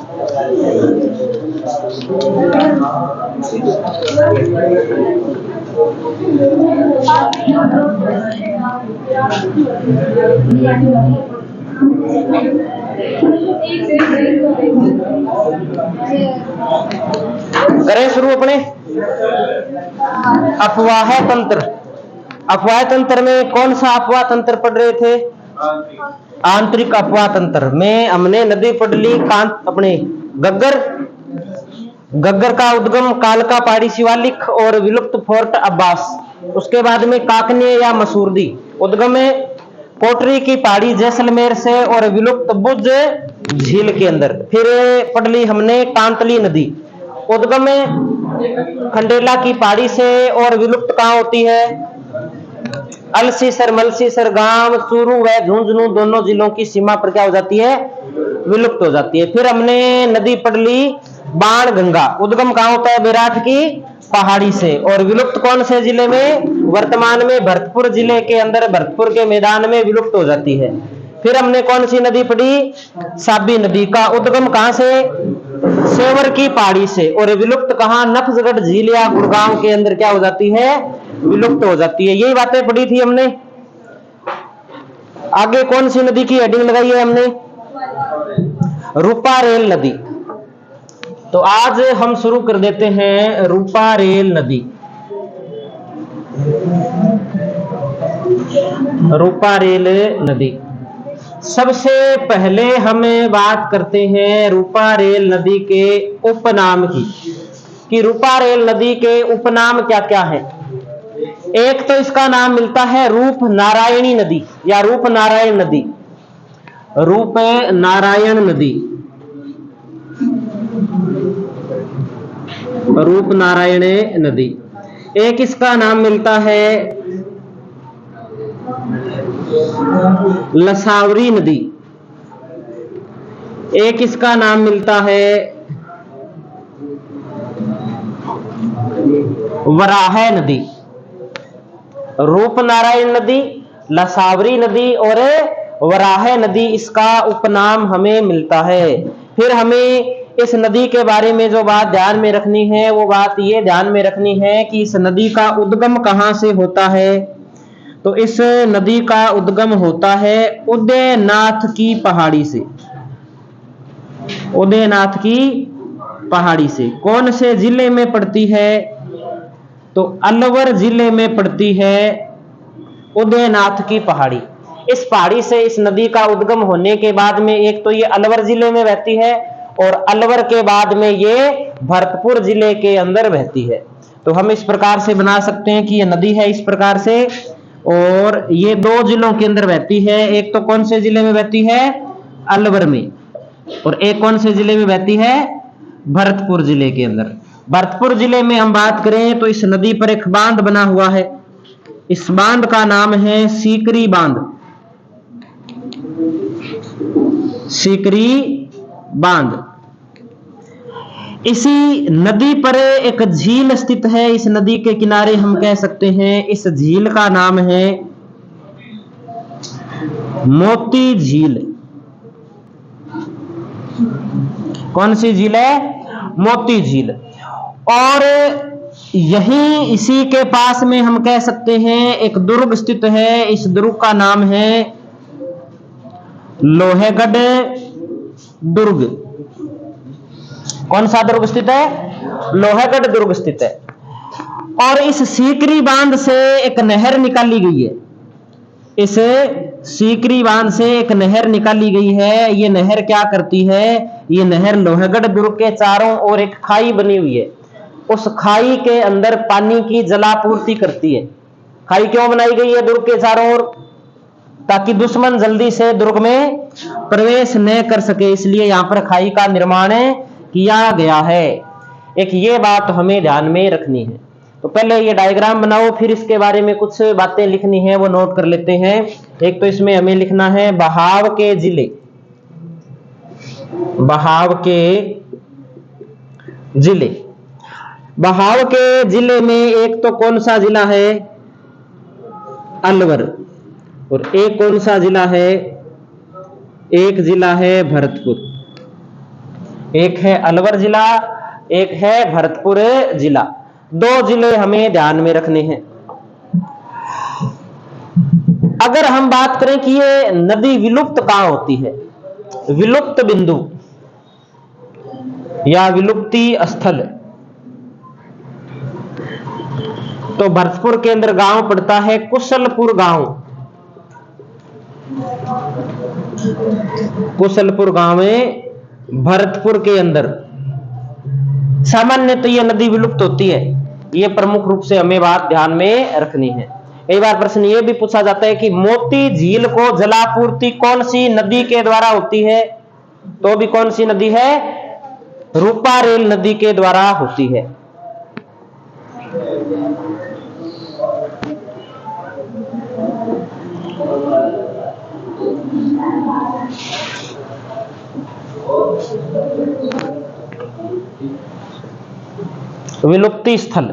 करें शुरू अपने अफवाह तंत्र। अफवाह तंत्र में कौन सा अफवाह तंत्र पढ़ रहे थे? आंतरिक अफवाह तंत्र में हमने नदी पढ़ ली अपने गग्गर का उद्गम कालका पहाड़ी शिवालिक और विलुप्त फोर्ट अब्बास। उसके बाद में काकनिया या मसूरदी उद्गम पोटरी की पहाड़ी जैसलमेर से और विलुप्त बुज झील के अंदर। फिर पढ़ ली हमने कांतली नदी उद्गम खंडेला की पहाड़ी से और विलुप्त कहां होती है? अलसीसर मलसीसर गांव चूरू व झुंझुनू दोनों जिलों की सीमा पर क्या हो जाती है? विलुप्त हो जाती है। फिर हमने नदी पढ़ ली बाण गंगा उद्गम कहां होता है? विराट की पहाड़ी से और विलुप्त कौन से जिले में? वर्तमान में भरतपुर जिले के अंदर भरतपुर के मैदान में विलुप्त हो जाती है। फिर हमने कौन सी नदी पढ़ी? साबी नदी का उद्गम कहां से? सेवर की पहाड़ी से और विलुप्त कहां? नफजगढ़ झील या गुड़गांव के अंदर क्या हो जाती है? विलुप्त हो जाती है। यही बातें पढ़ी थी हमने। आगे कौन सी नदी की हेडिंग लगाई है हमने? रूपारेल नदी। तो आज हम शुरू कर देते हैं रूपारेल नदी। रूपारेल नदी सबसे पहले हम बात करते हैं रूपारेल नदी के उपनाम की कि रूपारेल नदी के उपनाम क्या क्या है। एक तो इसका नाम मिलता है रूप नारायणी नदी या रूप नारायण नदी। रूप नारायण नदी, रूप नारायण नदी। एक इसका नाम मिलता है लसावरी नदी। एक इसका नाम मिलता है वराह नदी। रूप नारायण नदी, लसावरी नदी और वराह नदी इसका उपनाम हमें मिलता है। फिर हमें इस नदी के बारे में जो बात ध्यान में रखनी है वो बात ये ध्यान में रखनी है कि इस नदी का उद्गम कहां से होता है। तो इस नदी का उद्गम होता है उदयनाथ की पहाड़ी से। उदयनाथ की पहाड़ी से कौन से जिले में पड़ती है? तो अलवर जिले में पड़ती है उदयनाथ की पहाड़ी। इस पहाड़ी से इस नदी का उद्गम होने के बाद में एक तो ये अलवर जिले में बहती है और अलवर के बाद में ये भरतपुर जिले के अंदर बहती है। तो हम इस प्रकार से बना सकते हैं कि ये नदी है इस प्रकार से और ये दो जिलों के अंदर बहती है। एक तो कौन से जिले में बहती है? अलवर में। और एक कौन से जिले में बहती है? भरतपुर जिले के अंदर। भरतपुर जिले में हम बात करें तो इस नदी पर एक बांध बना हुआ है। इस बांध का नाम है सीकरी बांध। सीकरी बांध। इसी नदी पर एक झील स्थित है। इस नदी के किनारे हम कह सकते हैं इस झील का नाम है मोती झील। कौन सी झील है? मोती झील। और यहीं इसी के पास में हम कह सकते हैं एक दुर्ग स्थित है। इस दुर्ग का नाम है लोहेगढ़ दुर्ग। कौन सा दुर्ग स्थित है? लोहेगढ़ दुर्ग स्थित है। और इस सीकरी बांध से एक नहर निकाली गई है। इस सीकरी बांध से एक नहर निकाली गई है। ये नहर क्या करती है? ये नहर लोहेगढ़ दुर्ग के चारों ओर एक खाई बनी हुई है। उस खाई के अंदर पानी की जलापूर्ति करती है। खाई क्यों बनाई गई है दुर्ग के चारों ओर? ताकि दुश्मन जल्दी से दुर्ग में प्रवेश न कर सके, इसलिए यहां पर खाई का निर्माण किया गया है। एक ये बात हमें ध्यान में रखनी है। तो पहले ये डायग्राम बनाओ, फिर इसके बारे में कुछ बातें लिखनी है वो नोट कर लेते हैं। एक तो इसमें हमें लिखना है बहाव के जिले। बहाव के जिले। बहाव के जिले में एक तो कौन सा जिला है? अलवर। और एक कौन सा जिला है? एक जिला है भरतपुर। एक है अलवर जिला, एक है भरतपुर जिला। दो जिले हमें ध्यान में रखने हैं। अगर हम बात करें कि ये नदी विलुप्त कहां होती है, विलुप्त बिंदु या विलुप्ति स्थल, तो भरतपुर के अंदर गांव पड़ता है कुशलपुर गांव। कुशलपुर गांव है भरतपुर के अंदर। सामान्य तो यह नदी विलुप्त होती है, यह प्रमुख रूप से हमें बात ध्यान में रखनी है। कई बार प्रश्न यह भी पूछा जाता है कि मोती झील को जलापूर्ति कौन सी नदी के द्वारा होती है, तो भी कौन सी नदी है, रूपारेल नदी के द्वारा होती है। विलुप्ति स्थल,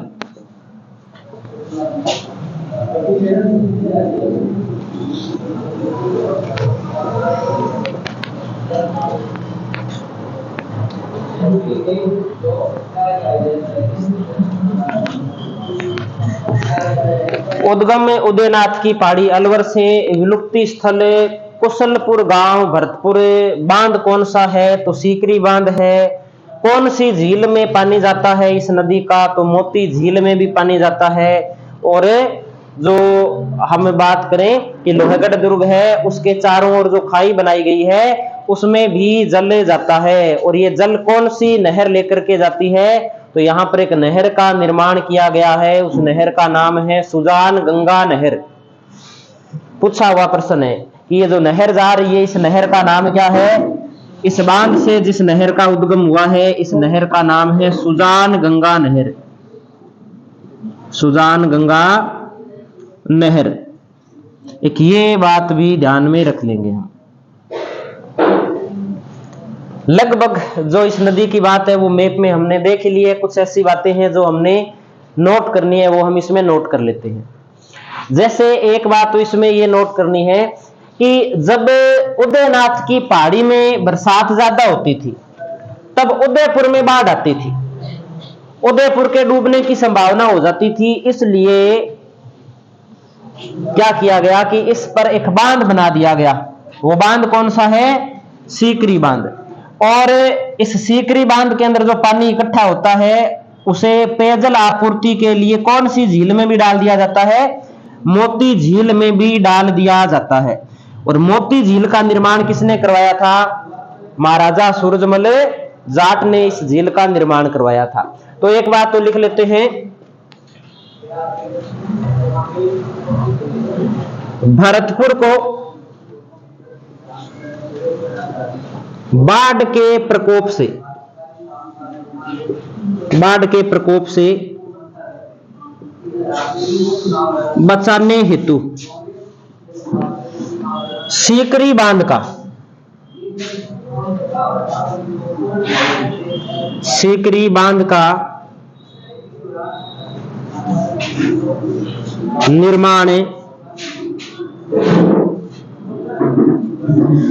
उद्गम उदयनाथ की पहाड़ी अलवर से, विलुप्ति स्थल कुशलपुर गांव भरतपुर। बांध कौन सा है, तो सीकरी बांध है। कौन सी झील में पानी जाता है इस नदी का, तो मोती झील में भी पानी जाता है। और जो हम बात करें कि लोहगढ़ दुर्ग है, उसके चारों ओर जो खाई बनाई गई है उसमें भी जल जाता है। और ये जल कौन सी नहर लेकर के जाती है, तो यहाँ पर एक नहर का निर्माण किया गया है, उस नहर का नाम है सुजान गंगा नहर। पूछा हुआ प्रश्न है कि ये जो नहर जा रही है, इस नहर का नाम क्या है। इस बांध से जिस नहर का उद्गम हुआ है, इस नहर का नाम है सुजान गंगा नहर। सुजान गंगा नहर, एक ये बात भी ध्यान में रख लेंगे हम। लगभग जो इस नदी की बात है वो मैप में हमने देख ली है। कुछ ऐसी बातें हैं जो हमने नोट करनी है, वो हम इसमें नोट कर लेते हैं। जैसे एक बात तो इसमें ये नोट करनी है कि जब उदयनाथ की पहाड़ी में बरसात ज्यादा होती थी, तब उदयपुर में बाढ़ आती थी, उदयपुर के डूबने की संभावना हो जाती थी। इसलिए क्या किया गया कि इस पर एक बांध बना दिया गया। वो बांध कौन सा है, सीकरी बांध। और इस सीकरी बांध के अंदर जो पानी इकट्ठा होता है उसे पेयजल आपूर्ति के लिए कौन सी झील में भी डाल दिया जाता है, मोती झील में भी डाल दिया जाता है। और मोती झील का निर्माण किसने करवाया था, महाराजा सूरजमल जाट ने इस झील का निर्माण करवाया था। तो एक बात तो लिख लेते हैं, भरतपुर को बाढ़ के प्रकोप से बचाने हेतु सीकरी बांध का निर्माण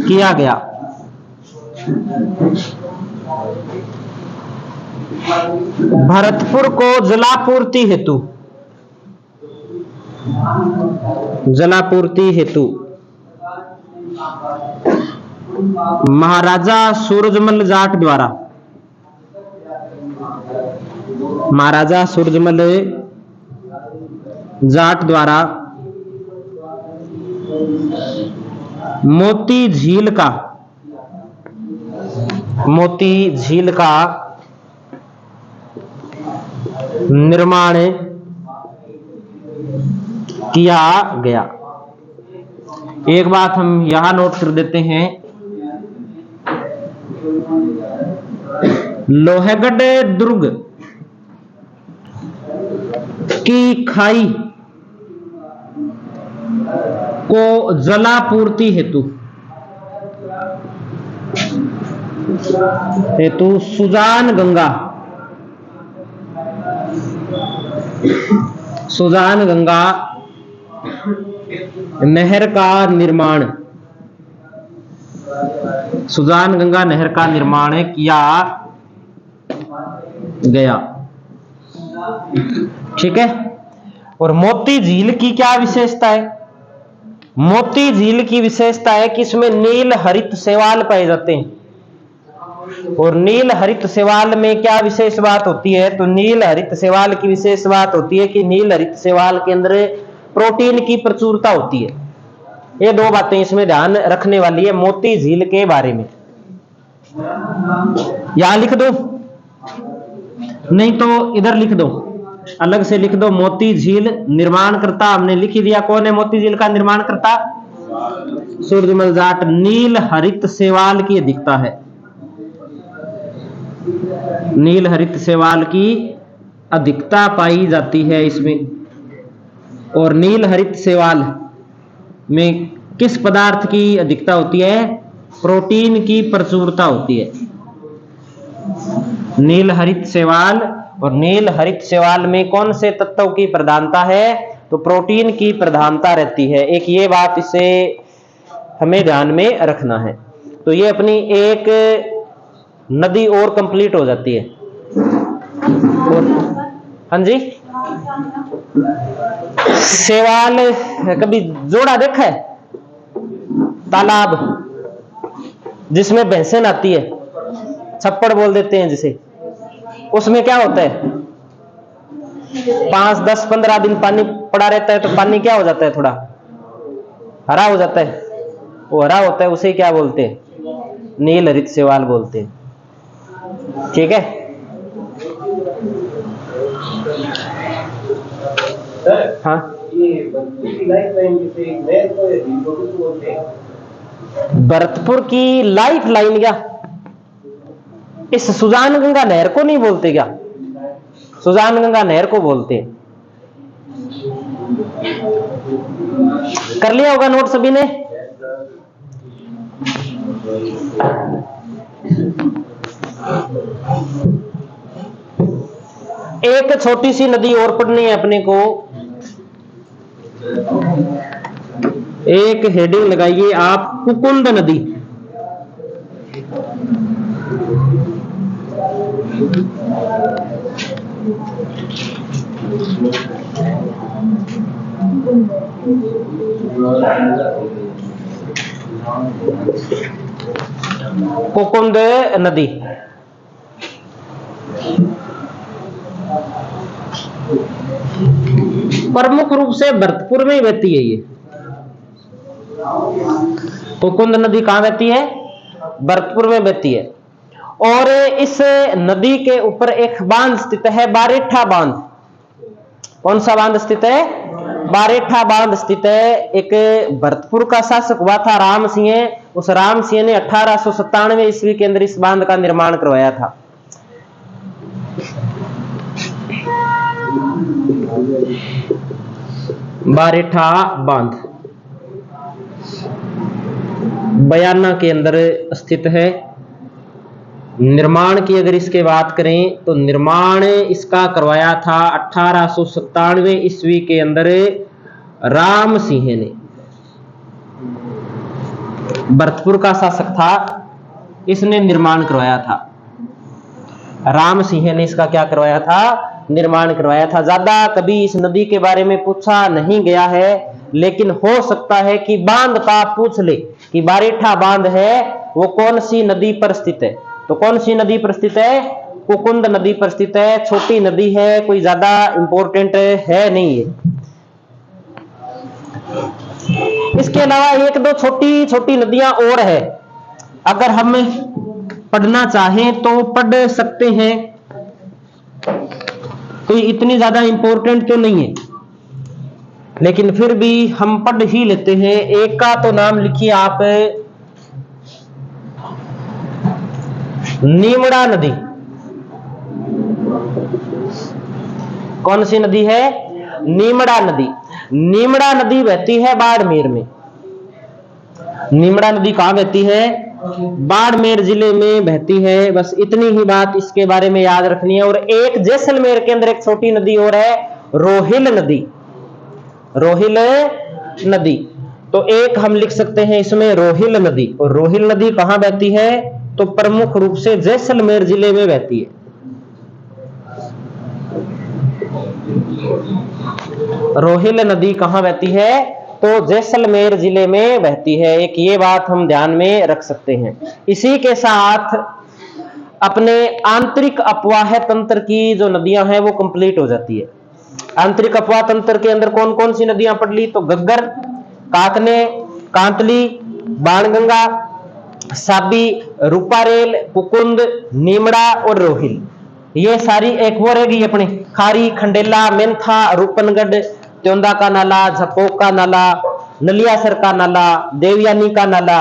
किया गया। भरतपुर को जलापूर्ति हेतु महाराजा सूरजमल जाट द्वारा मोती झील का निर्माण किया गया। एक बात हम यहां नोट कर देते हैं, लोहगढ़ दुर्ग की खाई को जलापूर्ति हेतु सुजान गंगा नहर का निर्माण किया गया। ठीक है। और मोती झील की क्या विशेषता है? मोती झील की विशेषता है कि इसमें नील हरित शैवाल पाए जाते हैं। और नील हरित शैवाल में क्या विशेष बात होती है? तो नील हरित शैवाल की विशेष बात होती है कि नील हरित शैवाल के अंदर प्रोटीन की प्रचुरता होती है। ये दो बातें इसमें ध्यान रखने वाली है मोती झील के बारे में। यहां लिख दो, नहीं तो इधर लिख दो, अलग से लिख दो। मोती झील निर्माणकर्ता हमने लिख दिया। कौन है मोती झील का निर्माणकर्ता? सूरजमल जाट। नील हरित शैवाल की अधिकता है, नील हरित शैवाल की अधिकता पाई जाती है इसमें। और नील हरित शैवाल में किस पदार्थ की अधिकता होती है? प्रोटीन की प्रचुरता होती है। नील हरित शैवाल, और नील हरित शैवाल में कौन से तत्वों की प्रधानता है? तो प्रोटीन की प्रधानता रहती है। एक ये बात इसे हमें ध्यान में रखना है। तो ये अपनी एक नदी और कंप्लीट हो जाती है। और हाँ जी, शैवाल कभी जोड़ा देखा है? तालाब जिसमें भैंसें आती है, छप्पड़ बोल देते हैं जिसे, उसमें क्या होता है? 5, 10, 15 दिन पानी पड़ा रहता है तो पानी क्या हो जाता है? थोड़ा हरा हो जाता है। वो हरा होता है, उसे क्या बोलते हैं? नील हरित शैवाल बोलते हैं। ठीक है। हाँ, भरतपुर की लाइफ लाइन क्या? इस सुजान गंगा नहर को नहीं बोलते क्या? सुजान गंगा नहर को बोलते हैं। कर लिया होगा नोट सभी ने? एक छोटी सी नदी और पढ़नी है अपने को। एक हेडिंग लगाइए आप, कुकुंद नदी। कुकुंद नदी प्रमुख रूप से भरतपुर में ही बहती है। ये कुकुंद नदी कहां बहती है? भरतपुर में बहती है। और इस नदी के ऊपर एक बांध स्थित है, बारेठा बांध। कौन सा बांध स्थित है? बारेठा बांध स्थित है। एक भरतपुर का शासक हुआ था राम सिंह। उस राम सिंह ने 1897 ईस्वी के अंदर इस बांध का निर्माण करवाया था। बारेठा बांध बयाना के अंदर स्थित है। निर्माण की अगर इसके बात करें तो निर्माण इसका करवाया था 1897 ईस्वी के अंदर राम सिंह ने। भरतपुर का शासक था, इसने निर्माण करवाया था। राम सिंह ने इसका क्या करवाया था? निर्माण करवाया था। ज्यादा कभी इस नदी के बारे में पूछा नहीं गया है, लेकिन हो सकता है कि बांध का पूछ ले कि बारेठा बांध है वो कौन सी नदी पर स्थित है। तो कौन सी नदी पर स्थित है? कुकुंद नदी पर स्थित है। छोटी नदी है, कोई ज्यादा इंपॉर्टेंट है नहीं है। इसके अलावा एक दो छोटी छोटी नदियां और है, अगर हम पढ़ना चाहें तो पढ़ सकते हैं, कोई इतनी ज्यादा इंपॉर्टेंट तो नहीं है, लेकिन फिर भी हम पढ़ ही लेते हैं। एक का तो नाम लिखिए आप, नीमड़ा नदी। कौन सी नदी है? नीमड़ा नदी। नीमड़ा नदी बहती है बाड़मेर में। नीमड़ा नदी कहां बहती है? बाड़मेर जिले में बहती है। बस इतनी ही बात इसके बारे में याद रखनी है। और एक जैसलमेर के अंदर एक छोटी नदी और है, रोहिल नदी। रोहिल नदी, तो एक हम लिख सकते हैं इसमें रोहिल नदी। और रोहिल नदी कहां बहती है? तो प्रमुख रूप से जैसलमेर जिले में बहती है। रोहिल नदी कहाँ बहती है? तो जैसलमेर जिले में बहती है। एक ये बात हम ध्यान में रख सकते हैं। इसी के साथ अपने आंतरिक अपवाह तंत्र की जो नदियां हैं वो कंप्लीट हो जाती है। आंतरिक अपवाह तंत्र के अंदर कौन कौन सी नदियां पड़ ली? तो गग्गर, काकने, कांतली, बाणगंगा, साबी, रूपारेल, कुकुंद, नीमड़ा और रोहिल। ये सारी एक वो रहेगी अपनी खारी, खंडेला, मेंथा, रूपनगढ़, त्योंदा का नाला, झपोक का नाला, नलियासर का नाला, देवयानी का नाला,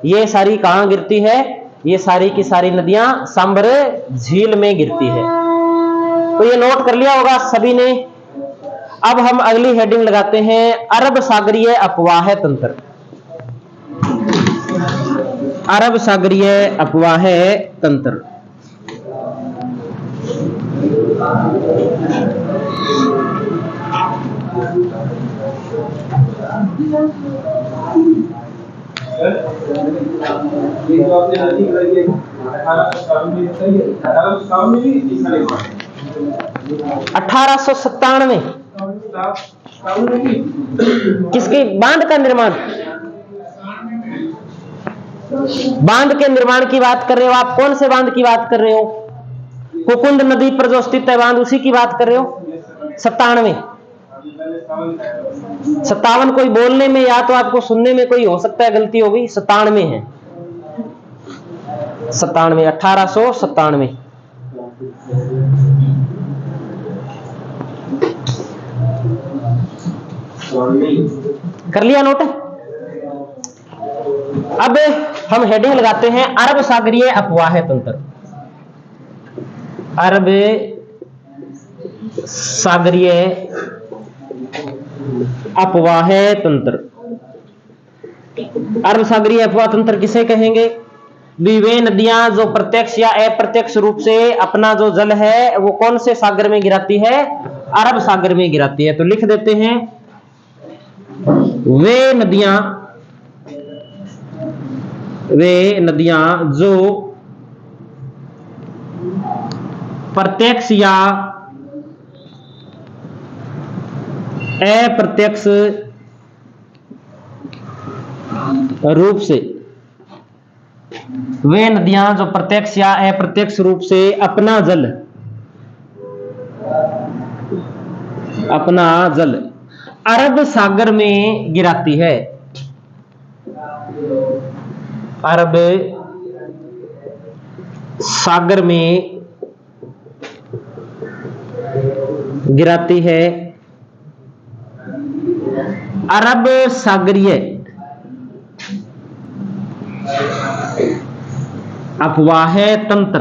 ये सारी कहां गिरती है? ये सारी की सारी नदियां सांबर झील में गिरती है। तो ये नोट कर लिया होगा सभी ने। अब हम अगली हेडिंग लगाते हैं अरब सागरीय अपवाह तंत्र। अरब सागरीय अपवाह तंत्र। अठारह सौ 97 किसकी बांध का निर्माण? बांध के निर्माण की बात कर रहे हो आप? कौन से बांध की बात कर रहे हो? कुकुंद नदी पर जो स्थित है बांध, उसी की बात कर रहे हो? 97। 57 कोई बोलने में या तो आपको सुनने में कोई हो सकता है गलती हो गई। 97 है। 97, 1897। कर लिया नोट? अब हम हेडिंग लगाते हैं अरब सागरीय अपवाह तंत्र। अरब सागरीय अपवाह तंत्र। अरब सागरीय अपवाह तंत्र किसे कहेंगे? वे नदियां जो प्रत्यक्ष या अप्रत्यक्ष रूप से अपना जो जल है वो कौन से सागर में गिराती है? अरब सागर में गिराती है। तो लिख देते हैं वे नदियां जो प्रत्यक्ष या अप्रत्यक्ष रूप से, वे नदियां जो प्रत्यक्ष या अप्रत्यक्ष रूप से अपना जल अरब सागर में गिराती है। अरब सागर में गिराती है। अरब सागरीय अपवाह तंत्र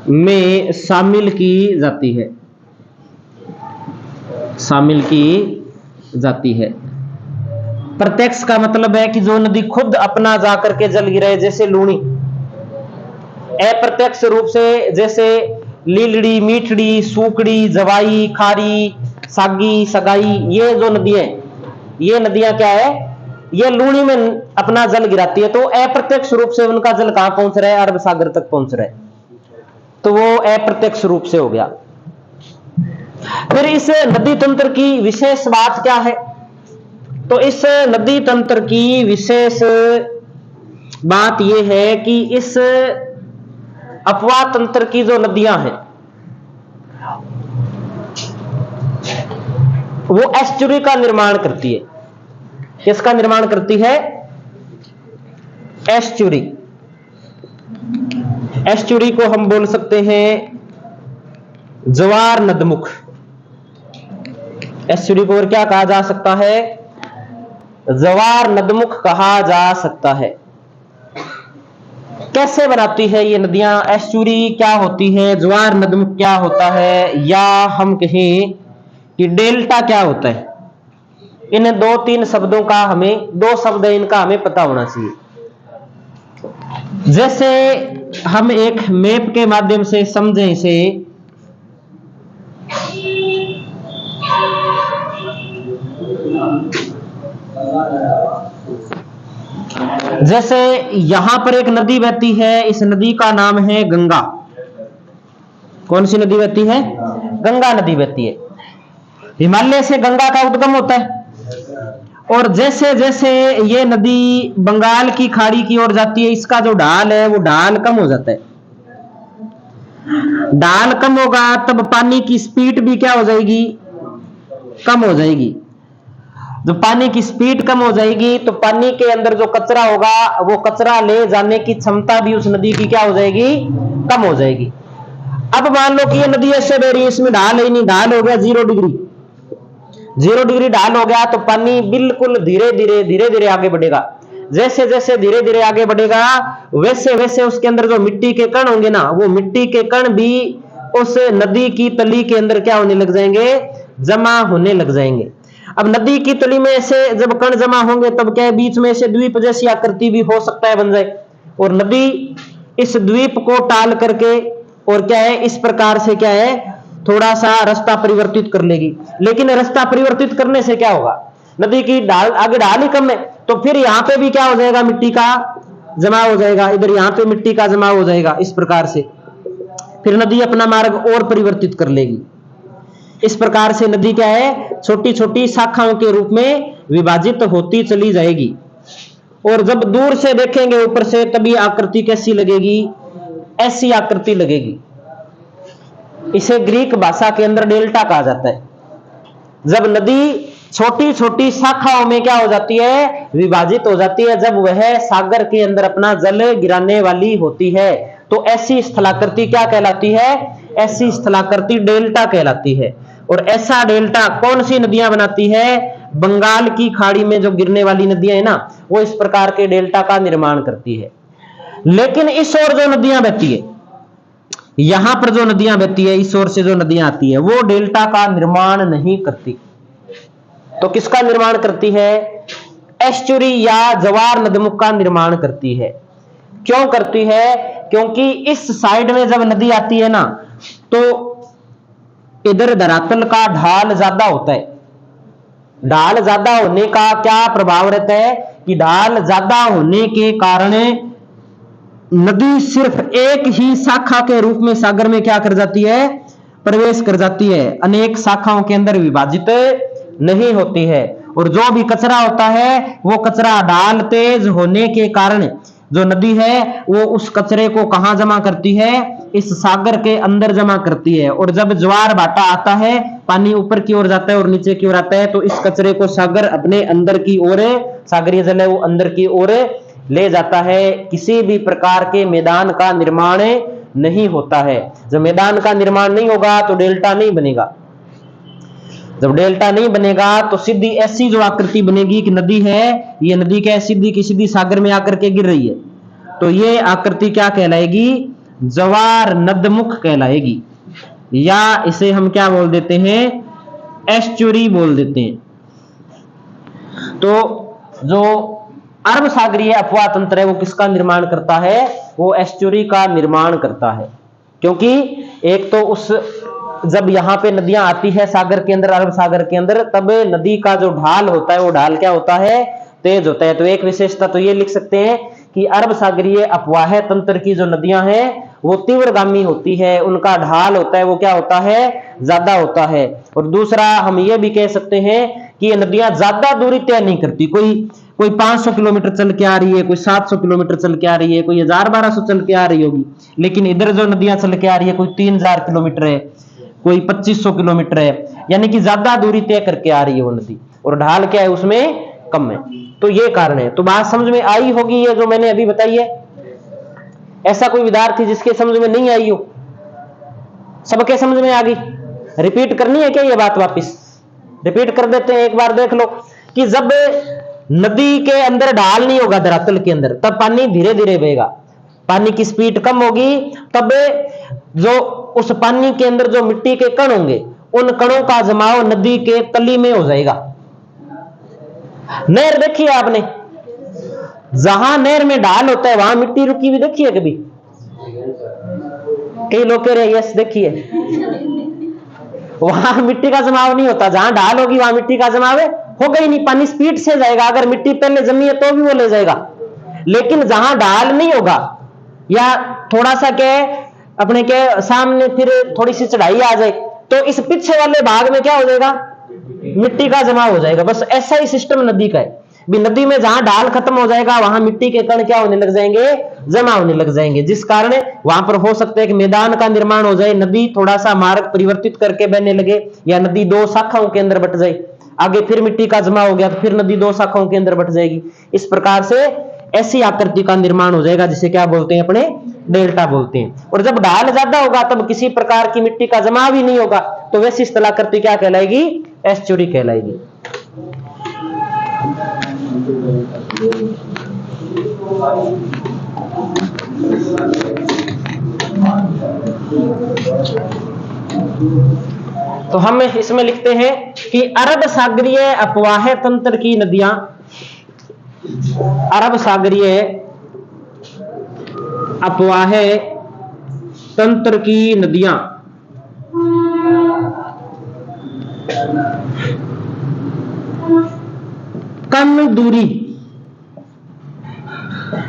में शामिल की जाती है। प्रत्यक्ष का मतलब है कि जो नदी खुद अपना जाकर के जल गिरे, जैसे लूणी। अप्रत्यक्ष रूप से जैसे लीलड़ी, मीठड़ी, सूकड़ी, जवाई, खारी, सागी, सगाई, ये जो नदियां, ये नदियां क्या है? ये लूणी में अपना जल गिराती है। तो अप्रत्यक्ष रूप से उनका जल कहां पहुंच रहा है? अरब सागर तक पहुंच रहा है। तो वो अप्रत्यक्ष रूप से हो गया। फिर इस नदी तंत्र की विशेष बात क्या है? तो इस नदी तंत्र की विशेष बात यह है कि इस अपवाह तंत्र की जो नदियां हैं वो एस्चुरी का निर्माण करती है। किसका निर्माण करती है? एस्चुरी। एस्चुरी को हम बोल सकते हैं ज्वार नदमुख। एस्चुरी को और क्या कहा जा सकता है? ज्वार नदमुख कहा जा सकता है। कैसे बनाती है ये नदियां? एस्चुरी क्या होती है? ज्वार नदमुख क्या होता है? या हम कहें कि डेल्टा क्या होता है? इन 2-3 शब्दों का हमें, 2 शब्द इनका हमें पता होना चाहिए। जैसे हम एक मैप के माध्यम से समझें इसे, जैसे यहां पर एक नदी बहती है, इस नदी का नाम है गंगा। कौन सी नदी बहती है? गंगा नदी बहती है। हिमालय से गंगा का उद्गम होता है, और जैसे जैसे ये नदी बंगाल की खाड़ी की ओर जाती है, इसका जो ढाल है वो ढाल कम हो जाता है। ढाल कम होगा तब पानी की स्पीड भी क्या हो जाएगी, कम हो जाएगी। जब पानी की स्पीड कम हो जाएगी तो पानी के अंदर जो कचरा होगा वो कचरा ले जाने की क्षमता भी उस नदी की क्या हो जाएगी, कम हो जाएगी। अब मान लो कि ये नदी ऐसे बह रही है, इसमें ढाल ही नहीं, ढाल हो गया 0 डिग्री, 0 डिग्री ढाल हो गया तो पानी बिल्कुल धीरे धीरे आगे बढ़ेगा। जैसे जैसे धीरे धीरे आगे बढ़ेगा वैसे वैसे उसके अंदर जो मिट्टी के कण होंगे ना, वो मिट्टी के कण भी उस नदी की तली के अंदर क्या होने लग जाएंगे, जमा होने लग जाएंगे। अब नदी की तली में ऐसे जब कण जमा होंगे तब क्या है, बीच में ऐसे द्वीप जैसी आकृति भी हो सकता है बन जाए, और नदी इस द्वीप को टाल करके और क्या है, इस प्रकार से क्या है, थोड़ा सा रास्ता परिवर्तित कर लेगी। लेकिन रास्ता परिवर्तित करने से क्या होगा, नदी की ढाल आगे ढाल ही कम है, तो फिर यहां पे भी क्या हो जाएगा, मिट्टी का जमा हो जाएगा, इधर यहां पे मिट्टी का जमा हो जाएगा। इस प्रकार से फिर नदी अपना मार्ग और परिवर्तित कर लेगी। इस प्रकार से नदी क्या है, छोटी छोटी शाखाओं के रूप में विभाजित होती चली जाएगी। और जब दूर से देखेंगे ऊपर से तभी आकृति कैसी लगेगी, ऐसी आकृति लगेगी। इसे ग्रीक भाषा के अंदर डेल्टा कहा जाता है। जब नदी छोटी छोटी शाखाओं में क्या हो जाती है, विभाजित हो जाती है, जब वह सागर के अंदर अपना जल गिराने वाली होती है, तो ऐसी स्थलाकृति क्या कहलाती है, ऐसी स्थलाकृति डेल्टा कहलाती है। और ऐसा डेल्टा कौन सी नदियां बनाती है, बंगाल की खाड़ी में जो गिरने वाली नदियां है ना, वो इस प्रकार के डेल्टा का निर्माण करती है। लेकिन इस ओर जो नदियां बहती है, यहां पर जो नदियां बहती है, इस ओर से जो नदियां आती है, वो डेल्टा का निर्माण नहीं करती। तो किसका निर्माण करती है, एस्चुरी या जवार नदमुख का निर्माण करती है। क्यों करती है, क्योंकि इस साइड में जब नदी आती है ना, तो इधर धरातल का ढाल ज्यादा होता है। ढाल ज्यादा होने का क्या प्रभाव रहता है कि ढाल ज्यादा होने के कारण नदी सिर्फ एक ही शाखा के रूप में सागर में क्या कर जाती है, प्रवेश कर जाती है, अनेक शाखाओं के अंदर विभाजित नहीं होती है। और जो भी कचरा होता है वो कचरा ढाल तेज होने के कारण जो नदी है वो उस कचरे को कहां जमा करती है, इस सागर के अंदर जमा करती है। और जब ज्वार भाटा आता है, पानी ऊपर की ओर जाता है और नीचे की ओर आता है, तो इस कचरे को सागर अपने अंदर की ओर, सागरीय जल है वो अंदर की ओर ले जाता है। किसी भी प्रकार के मैदान का निर्माण नहीं होता है। जब मैदान का निर्माण नहीं होगा तो डेल्टा नहीं बनेगा। जब डेल्टा नहीं बनेगा तो सीधी ऐसी जो आकृति बनेगी कि नदी है, ये नदी क्या है, सीधी की सीधी सागर में आकर के गिर रही है, तो ये आकृति क्या कहलाएगी, जवार नदमुख कहलाएगी, या इसे हम क्या बोल देते हैं, एस्चुरी बोल देते हैं। तो जो अरब सागरीय अपवाह तंत्र है वो किसका निर्माण करता है, वो एस्चुरी का निर्माण करता है। क्योंकि एक तो उस जब यहां पे नदियां आती है सागर के अंदर, अरब सागर के अंदर, तब नदी का जो ढाल होता है वो ढाल क्या होता है, तेज होता है। तो एक विशेषता तो ये लिख सकते हैं कि अरब सागरीय अपवाह तंत्र की जो नदियां हैं वो तीव्रगामी होती है, उनका ढाल होता है वो क्या होता है, ज्यादा होता है। और दूसरा हम ये भी कह सकते हैं कि ये नदियां ज्यादा दूरी तय नहीं करती। कोई 500 किलोमीटर चल के आ रही है, कोई 700 किलोमीटर चल के आ रही है, कोई 1000-1200 चल के आ रही होगी, लेकिन इधर जो नदियां चल के आ रही है कोई 3000 किलोमीटर है, कोई 2500 किलोमीटर है, यानी कि ज्यादा दूरी तय करके आ रही है वो नदी, और ढाल क्या है उसमें, कम है। तो ये कारण है। तो बात समझ में आई होगी ये जो मैंने अभी बताई है। ऐसा कोई विद्यार्थी जिसके समझ में नहीं आई हो, सबके समझ में आ गई? रिपीट करनी है क्या ये बात? वापिस रिपीट कर देते हैं, एक बार देख लो कि जब नदी के अंदर ढाल नहीं होगा धरातल के अंदर, तब पानी धीरे धीरे बहेगा, पानी की स्पीड कम होगी, तब जो उस पानी के अंदर जो मिट्टी के कण होंगे उन कणों का जमाव नदी के तली में हो जाएगा। नहर देखी है आपने? जहां नहर में ढाल होता है वहां मिट्टी रुकी हुई देखी है कभी? कई लोग कह रहे हैं यस देखी है। वहां मिट्टी का जमाव नहीं होता, जहां ढाल होगी वहां मिट्टी का जमाव होगा ही नहीं, पानी स्पीड से जाएगा। अगर मिट्टी पहले जमी है तो भी वो ले जाएगा। लेकिन जहां ढाल नहीं होगा या थोड़ा सा क्या अपने के सामने फिर थोड़ी सी चढ़ाई आ जाए, तो इस पीछे वाले भाग में क्या हो जाएगा, मिट्टी का जमा हो जाएगा। बस ऐसा ही सिस्टम नदी का है भी। नदी में जहां ढाल खत्म हो जाएगा वहां मिट्टी के कण क्या होने लग जाएंगे, जमा होने लग जाएंगे, जिस कारण वहां पर हो सकता है कि मैदान का निर्माण हो जाए, नदी थोड़ा सा मार्ग परिवर्तित करके बहने लगे, या नदी दो शाखाओं के अंदर बट जाए। आगे फिर मिट्टी का जमा हो गया तो फिर नदी दो शाखाओं के अंदर बट जाएगी। इस प्रकार से ऐसी आकृति का निर्माण हो जाएगा जिसे क्या बोलते हैं, अपने डेल्टा बोलते हैं। और जब ढाल ज्यादा होगा तब किसी प्रकार की मिट्टी का जमा भी नहीं होगा, तो वैसी स्थलाकृति क्या कहलाएगी, एस्चुरी कहलाएगी। तो हम इसमें लिखते हैं कि अरब सागरीय अपवाह तंत्र की नदियां, अरब सागरीय अपवाह तंत्र की नदियां कम दूरी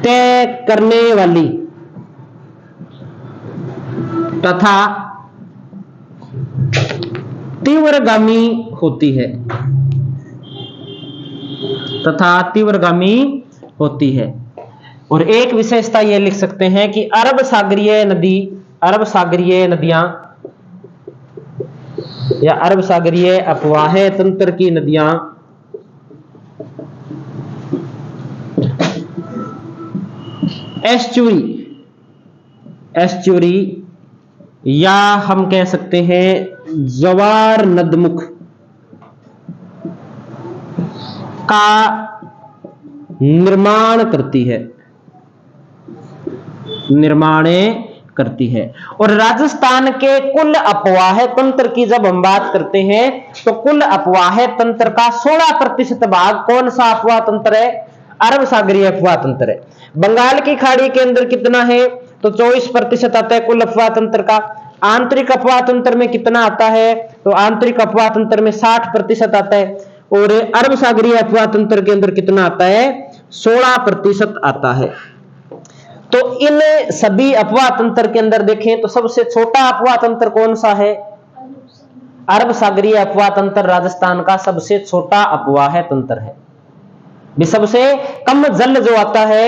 तय करने वाली तथा तीव्रगामी होती है, तथा तीव्रगामी होती है। और एक विशेषता यह लिख सकते हैं कि अरब सागरीय नदी, अरब सागरीय नदियां या अरब सागरीय अपवाह तंत्र की नदियां एस्चुरी, एस्चुरी या हम कह सकते हैं जवार नदमुख का निर्माण करती है, निर्माण करती है। और राजस्थान के कुल अपवाह तंत्र की जब हम बात करते हैं तो कुल अपवाह तंत्र का 16% भाग कौन सा अपवाह तंत्र है, अरब सागरीय अपवाह तंत्र है। बंगाल की खाड़ी के अंदर कितना है, तो 24% आता है कुल अपवाह तंत्र का। आंतरिक अपवाह तंत्र में कितना आता है, तो आंतरिक अपवाह तंत्र में 60% आता है। और अरब सागरीय अपवाह तंत्र के अंदर कितना आता है, 16% आता है। तो इन सभी अपवाह तंत्र के अंदर देखें तो सबसे छोटा अपवाह तंत्र कौन सा है, अरब सागरीय अपवाह तंत्र राजस्थान का सबसे छोटा अपवाह तंत्र है। सबसे कम जल जो आता है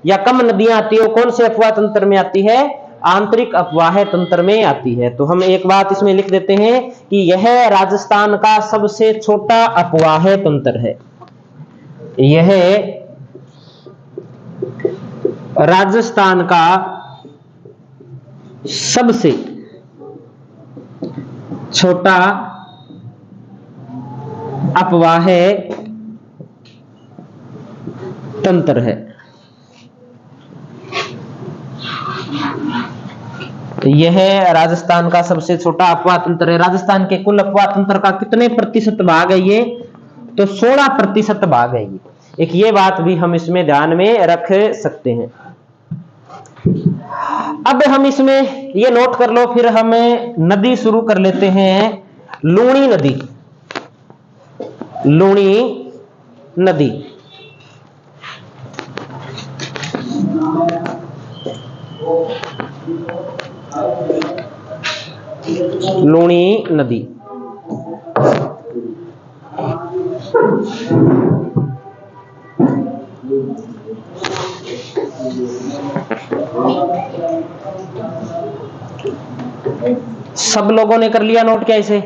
या कम नदियां आती है वो कौन से अपवाह तंत्र में आती है, आंतरिक अपवाह तंत्र में आती है। तो हम एक बात इसमें लिख देते हैं कि यह राजस्थान का सबसे छोटा अपवाह तंत्र है, यह राजस्थान का सबसे छोटा अपवाह तंत्र है। यह राजस्थान का सबसे छोटा अपवाह तंत्र है। राजस्थान के कुल अपवाह तंत्र का कितने प्रतिशत भाग है ये, तो 16% भाग है ये। एक ये बात भी हम इसमें ध्यान में रख सकते हैं। अब हम इसमें ये नोट कर लो, फिर हम नदी शुरू कर लेते हैं। लूणी नदी, लूणी नदी लूणी नदी सब लोगों ने कर लिया नोट क्या इसे?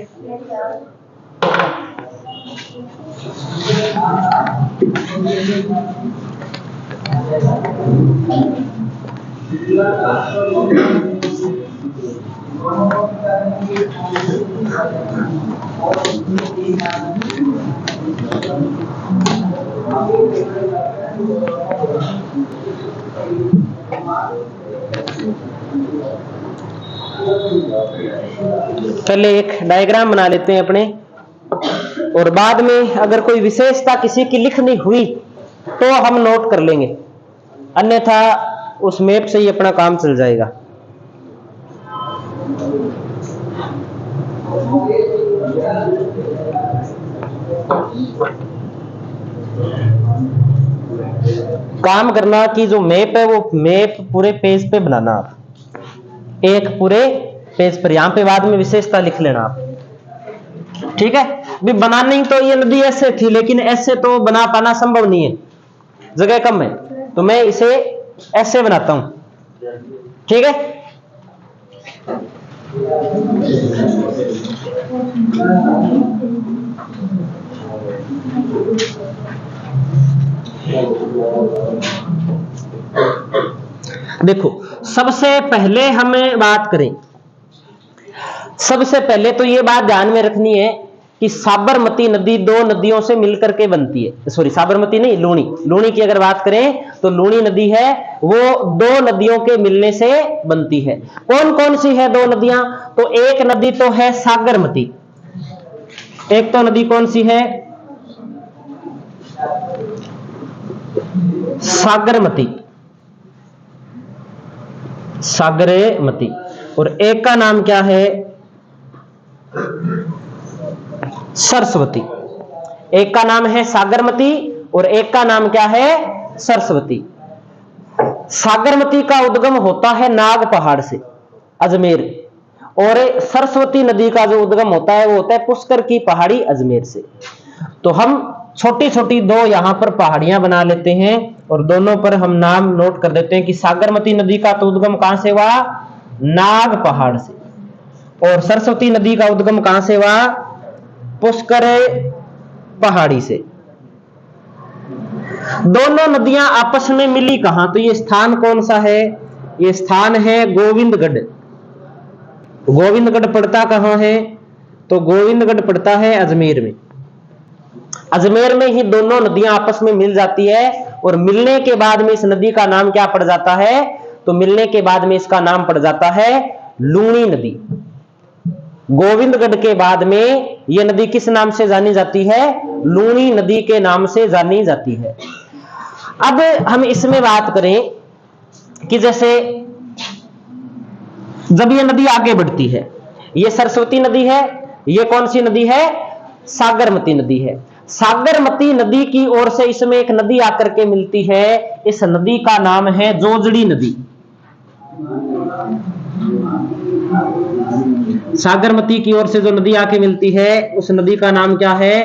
पहले एक डायग्राम बना लेते हैं अपने, और बाद में अगर कोई विशेषता किसी की लिखनी हुई तो हम नोट कर लेंगे, अन्यथा उस मैप से ही अपना काम चल जाएगा। काम करना कि जो मैप है वो मैप पूरे पेज पे बनाना, आप एक पूरे पेज पर, यहां पे बाद में विशेषता लिख लेना आप। ठीक है, भी बनानी तो ये नदी ऐसे थी, लेकिन ऐसे तो बना पाना संभव नहीं है, जगह कम है, तो मैं इसे ऐसे बनाता हूं। ठीक है, देखो सबसे पहले हमें बात करें, सबसे पहले तो ये बात ध्यान में रखनी है कि साबरमती नदी दो नदियों से मिलकर के बनती है, सॉरी साबरमती नहीं, लूणी, लूणी की अगर बात करें तो लूणी नदी है वो दो नदियों के मिलने से बनती है। कौन कौन सी है दो नदियां? तो एक नदी तो है सागरमती, एक तो नदी कौन सी है? सागरमती, सागरमती, और एक का नाम क्या है? सरस्वती। एक का नाम है सागरमती और एक का नाम क्या है? सरस्वती। सागरमती का उद्गम होता है नाग पहाड़ से, अजमेर, और सरस्वती नदी का जो उद्गम होता है वो होता है पुष्कर की पहाड़ी, अजमेर से। तो हम छोटी छोटी दो यहां पर पहाड़ियां बना लेते हैं और दोनों पर हम नाम नोट कर देते हैं कि सागरमती नदी का तो उद्गम कहां से हुआ? नाग पहाड़ से, और सरस्वती नदी का उद्गम कहां से हुआ? पुष्कर पहाड़ी से। दोनों नदियां आपस में मिली कहां? तो ये स्थान कौन सा है? ये स्थान है गोविंदगढ़। गोविंदगढ़ पड़ता कहां है? तो गोविंदगढ़ पड़ता है अजमेर में। अजमेर में ही दोनों नदियां आपस में मिल जाती है, और मिलने के बाद में इस नदी का नाम क्या पड़ जाता है? तो मिलने के बाद में इसका नाम पड़ जाता है लूणी नदी। गोविंदगढ़ के बाद में यह नदी किस नाम से जानी जाती है? लूणी नदी के नाम से जानी जाती है। अब हम इसमें बात करें कि जैसे जब यह नदी आगे बढ़ती है, यह सरस्वती नदी है, यह कौन सी नदी है? सागरमती नदी है। सागरमती नदी की ओर से इसमें एक नदी आकर के मिलती है, इस नदी का नाम है जोजड़ी नदी। सागरमती की ओर से जो नदी आके मिलती है उस नदी का नाम क्या है?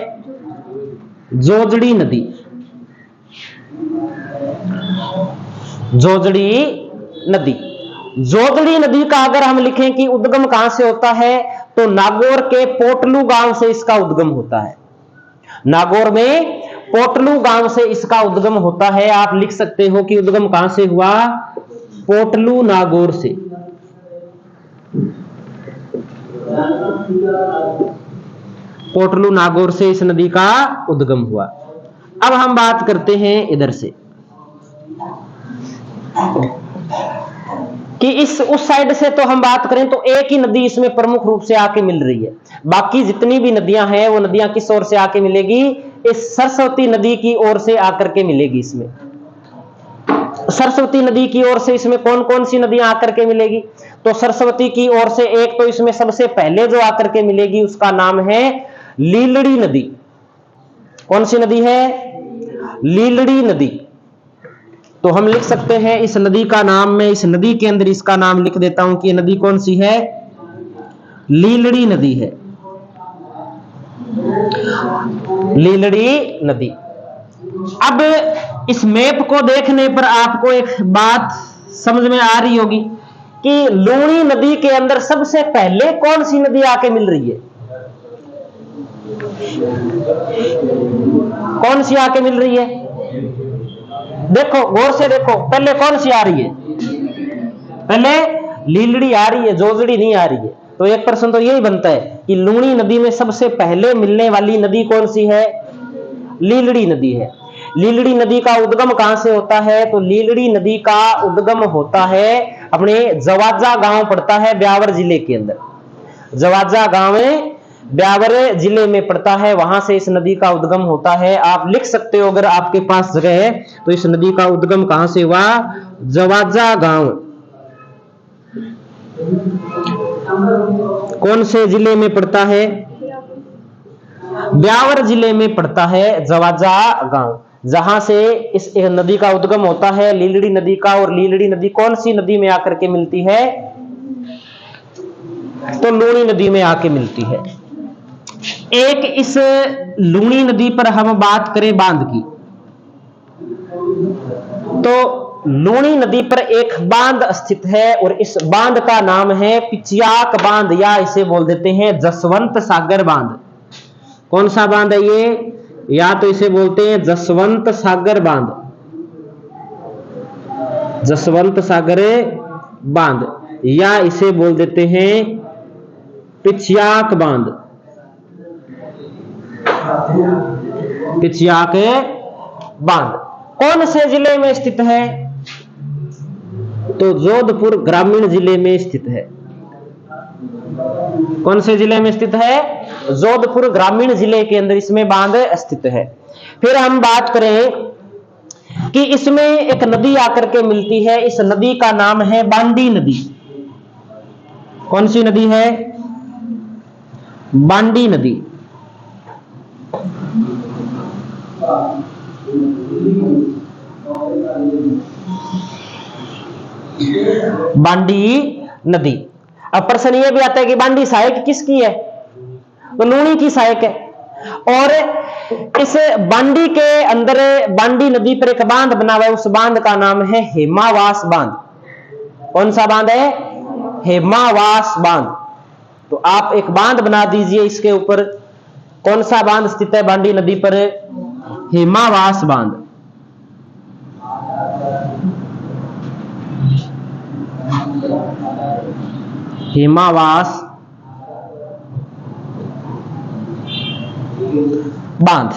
जोजड़ी नदी। जोजड़ी नदी। जोजड़ी नदी का अगर हम लिखें कि उद्गम कहां से होता है, तो नागौर के पोटलू गांव से इसका उद्गम होता है। नागौर में पोटलू गांव से इसका उद्गम होता है। आप लिख सकते हो कि उद्गम कहां से हुआ? पोटलू नागौर से। पोटलू नागौर से इस नदी का उद्गम हुआ। अब हम बात करते हैं इधर से कि इस उस साइड से तो हम बात करें तो एक ही नदी इसमें प्रमुख रूप से आके मिल रही है। बाकी जितनी भी नदियां हैं वो नदियां किस ओर से आके मिलेगी? इस सरस्वती नदी की ओर से आकर के मिलेगी। इसमें सरस्वती नदी की ओर से इसमें कौन कौन सी नदियां आकर के मिलेगी? तो सरस्वती की ओर से एक तो इसमें सबसे पहले जो आकर के मिलेगी उसका नाम है लीलड़ी नदी। कौन सी नदी है? लीलड़ी नदी। तो हम लिख सकते हैं इस नदी का नाम, मैं इस नदी के अंदर इसका नाम लिख देता हूं कि ये नदी कौन सी है? लीलड़ी नदी है। लीलड़ी नदी। अब इस मैप को देखने पर आपको एक बात समझ में आ रही होगी कि लूणी नदी के अंदर सबसे पहले कौन सी नदी आके मिल रही है? कौन सी आके मिल रही है? देखो गौर से देखो, पहले कौन सी आ रही है? पहले लीलड़ी आ रही है, जोजड़ी नहीं आ रही है। तो एक प्रश्न तो यही बनता है कि लूणी नदी में सबसे पहले मिलने वाली नदी कौन सी है? लीलड़ी नदी है। लीलड़ी नदी का उद्गम कहां से होता है? तो लीलड़ी नदी का उद्गम होता है अपने जवाजा गांव पड़ता है ब्यावर जिले के अंदर। जवाजा गांव ब्यावर जिले में पड़ता है, वहां से इस नदी का उद्गम होता है। आप लिख सकते हो अगर आपके पास जगह है तो इस नदी का उद्गम कहां से हुआ? जवाजा गांव। कौन से जिले में पड़ता है? ब्यावर जिले में पड़ता है जवाजा गांव, जहां से इस नदी का उद्गम होता है लीलड़ी नदी का। और लीलड़ी नदी कौन सी नदी में आकर के मिलती है? तो लूणी नदी में आके मिलती है। एक इस लूणी नदी पर हम बात करें बांध की, तो लूणी नदी पर एक बांध स्थित है और इस बांध का नाम है पिचियाक बांध, या इसे बोल देते हैं जसवंत सागर बांध। कौन सा बांध है ये? या तो इसे बोलते हैं जसवंत सागर बांध, जसवंत सागर बांध, या इसे बोल देते हैं पिचियाक बांध, पिचियाक बांध। कौन से जिले में स्थित है? तो जोधपुर ग्रामीण जिले में स्थित है। कौन से जिले में स्थित है? जोधपुर ग्रामीण जिले के अंदर इसमें बांध स्थित है। फिर हम बात करें कि इसमें एक नदी आकर के मिलती है, इस नदी का नाम है बांडी नदी। कौन सी नदी है? बांडी नदी। बांडी नदी। अब प्रश्न यह भी आता है कि बांडी सहायक किसकी है? तो लूणी की सहायक है। और इस बांडी के अंदर बांडी नदी पर एक बांध बना हुआ है, उस बांध का नाम है हेमावास बांध। कौन सा बांध है? हेमावास बांध। तो आप एक बांध बना दीजिए इसके ऊपर। कौन सा बांध स्थित है बांडी नदी पर? हेमावास बांध। हेमावास बांध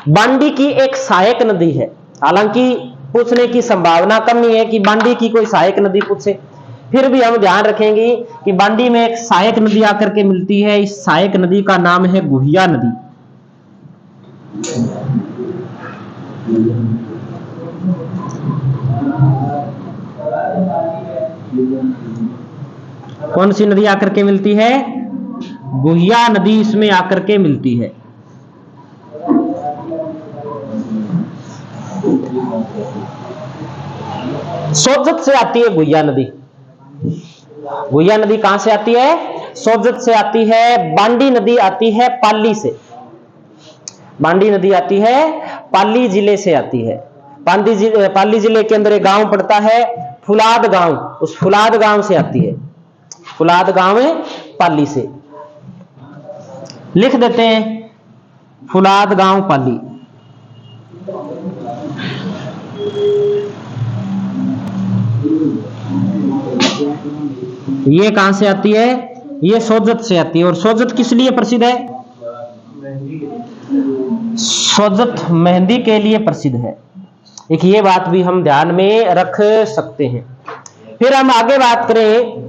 बांडी की एक सहायक नदी है। हालांकि पूछने की संभावना कम ही है कि बांडी की कोई सहायक नदी पूछे, फिर भी हम ध्यान रखेंगे कि बांडी में एक सहायक नदी आकर के मिलती है। इस सहायक नदी का नाम है गुहिया नदी। कौन सी नदी आकर के मिलती है? गुहिया नदी इसमें आकर के मिलती है। सोजत से आती है गुहिया नदी। गुहिया नदी कहां से आती है? सोजत से आती है। बांडी नदी आती है पाली से। बांडी नदी आती है पाली जिले से आती है। पाली जिले के अंदर एक गांव पड़ता है फुलाद गांव, उस फुलाद गांव से आती है। फुलाद गांव है पाली से। लिख देते हैं फुलाद गांव पाली। ये कहां से आती है? ये सोजत से आती है। और सोजत किस लिए प्रसिद्ध है? सोजत मेहंदी के लिए प्रसिद्ध है। एक ये बात भी हम ध्यान में रख सकते हैं। फिर हम आगे बात करें,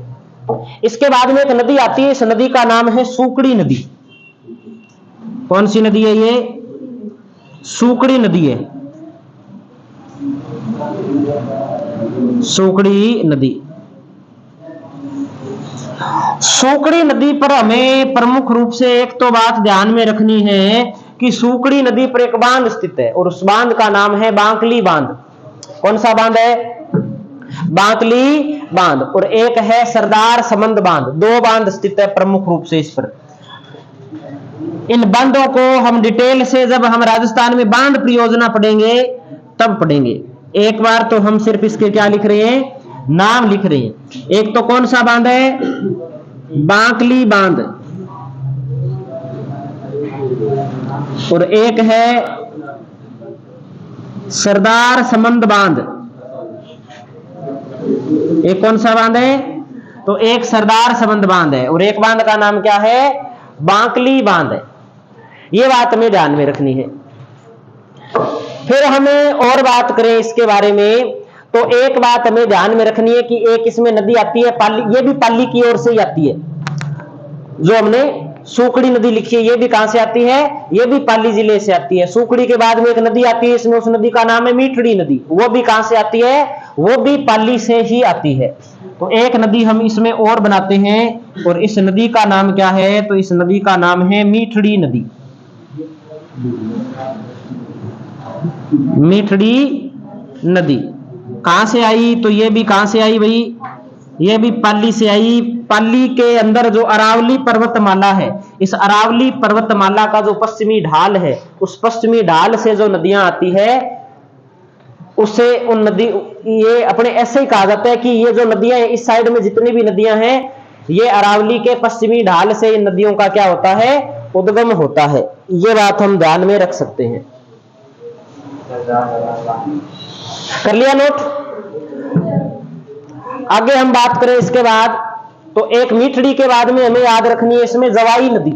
इसके बाद में एक नदी आती है, इस नदी का नाम है सूकड़ी नदी। कौन सी नदी है ये? सूकड़ी नदी है। सूकड़ी नदी। सूकड़ी नदी पर हमें प्रमुख रूप से एक तो बात ध्यान में रखनी है कि सूकड़ी नदी पर एक बांध स्थित है और उस बांध का नाम है बांकली बांध। कौन सा बांध है? बांकली बांध। और एक है सरदार समंद बांध। दो बांध स्थित है प्रमुख रूप से इस पर। इन बांधों को हम डिटेल से जब हम राजस्थान में बांध परियोजना पढ़ेंगे तब पढ़ेंगे। एक बार तो हम सिर्फ इसके क्या लिख रहे हैं? नाम लिख रहे हैं। एक तो कौन सा बांध है? बांकली बांध। और एक है सरदार समंद बांध। एक कौन सा बांध है? तो एक सरदार समंद बांध है और एक बांध का नाम क्या है? बांकली बांध है। ये बात हमें ध्यान में रखनी है। फिर हमें और बात करें इसके बारे में, तो एक बात हमें ध्यान में रखनी है कि एक इसमें नदी आती है पाली, ये भी पाली की ओर से ही आती है। जो हमने सूकड़ी नदी लिखी है ये भी कहां से आती है? ये भी पाली जिले से आती है। सूकड़ी के बाद में एक नदी आती है, इसमें उस नदी का नाम है मीठड़ी नदी। वो भी कहां से आती है? वो भी पाली से ही आती है। तो एक नदी हम इसमें और बनाते हैं और इस नदी का नाम क्या है? तो इस नदी का नाम है मीठड़ी नदी। मीठड़ी नदी कहां से आई? तो ये भी कहां से आई भाई? ये भी पाली से आई। पाली के अंदर जो अरावली पर्वतमाला है इस अरावली पर्वतमाला का जो पश्चिमी ढाल है, उस पश्चिमी ढाल से जो नदियां आती है उससे उन नदी, ये अपने ऐसे ही कहा जाता है कि ये जो नदियां हैं इस साइड में जितनी भी नदियां हैं ये अरावली के पश्चिमी ढाल से इन नदियों का क्या होता है, उद्गम होता है। ये बात हम ध्यान में रख सकते हैं। कर लिया नोट? आगे हम बात करें इसके बाद, तो एक मीठड़ी के बाद में हमें याद रखनी है इसमें जवाई नदी।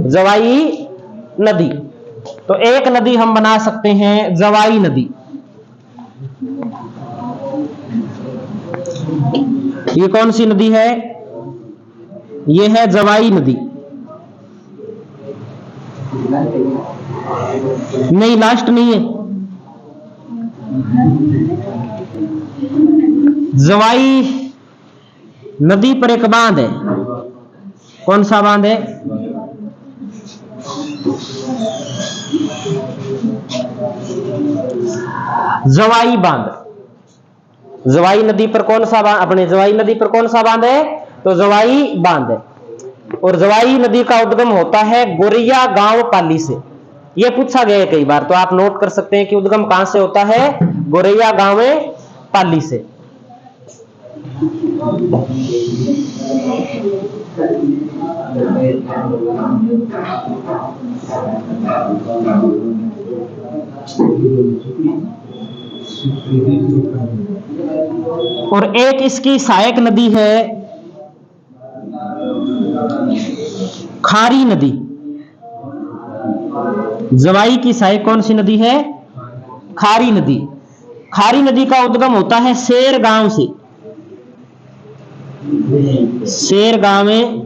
जवाई नदी, तो एक नदी हम बना सकते हैं जवाई नदी। ये कौन सी नदी है? ये है जवाई नदी। नहीं, लास्ट नहीं है। जवाई नदी पर एक बांध है। कौन सा बांध है? जवाई बांध। जवाई नदी पर कौन सा बांध, अपने जवाई नदी पर कौन सा बांध है? तो जवाई बांध है। और जवाई नदी का उद्गम होता है गोरैया गांव पाली से। यह पूछा गया है कई बार, तो आप नोट कर सकते हैं कि उद्गम कहां से होता है? गोरैया गांव पाली से। और एक इसकी सहायक नदी है खारी नदी। जवाई की सहायक कौन सी नदी है? खारी नदी। खारी नदी का उद्गम होता है शेर गांव से। शेर गांव में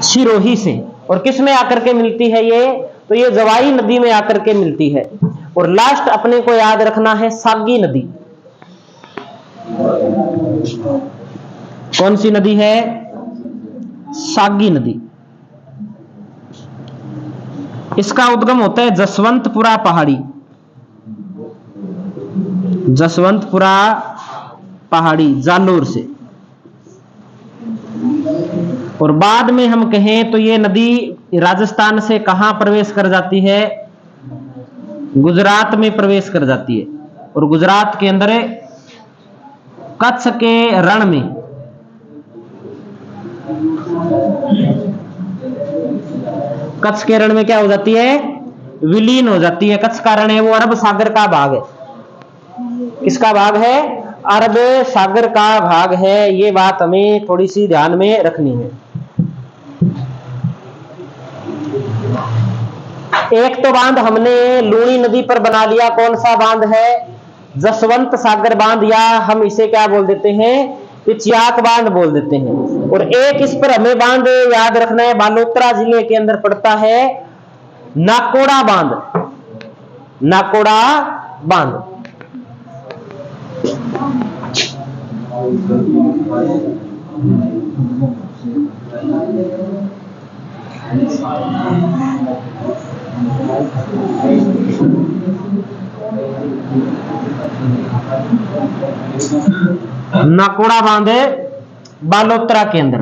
सिरोही से। और किस में आकर के मिलती है ये? तो ये जवाई नदी में आकर के मिलती है। और लास्ट अपने को याद रखना है सागी नदी। कौन सी नदी है? सागी नदी। इसका उद्गम होता है जसवंतपुरा पहाड़ी। जसवंतपुरा पहाड़ी जालोर से। और बाद में हम कहें तो ये नदी राजस्थान से कहां प्रवेश कर जाती है? गुजरात में प्रवेश कर जाती है। और गुजरात के अंदर कच्छ के रण में, कच्छ के रण में क्या हो जाती है? विलीन हो जाती है। कच्छ का रण है वो अरब सागर का भाग है। किसका भाग है? अरब सागर का भाग है। ये बात हमें थोड़ी सी ध्यान में रखनी है। एक तो बांध हमने लूणी नदी पर बना लिया। कौन सा बांध है? जसवंत सागर बांध, या हम इसे क्या बोल देते हैं? पिचियाक बांध बोल देते हैं। और एक इस पर हमें बांध याद रखना है, बालोतरा जिले के अंदर पड़ता है नाकोड़ा बांध। नाकोड़ा बांध। नाकोड़ा बांध बालोतरा के अंदर।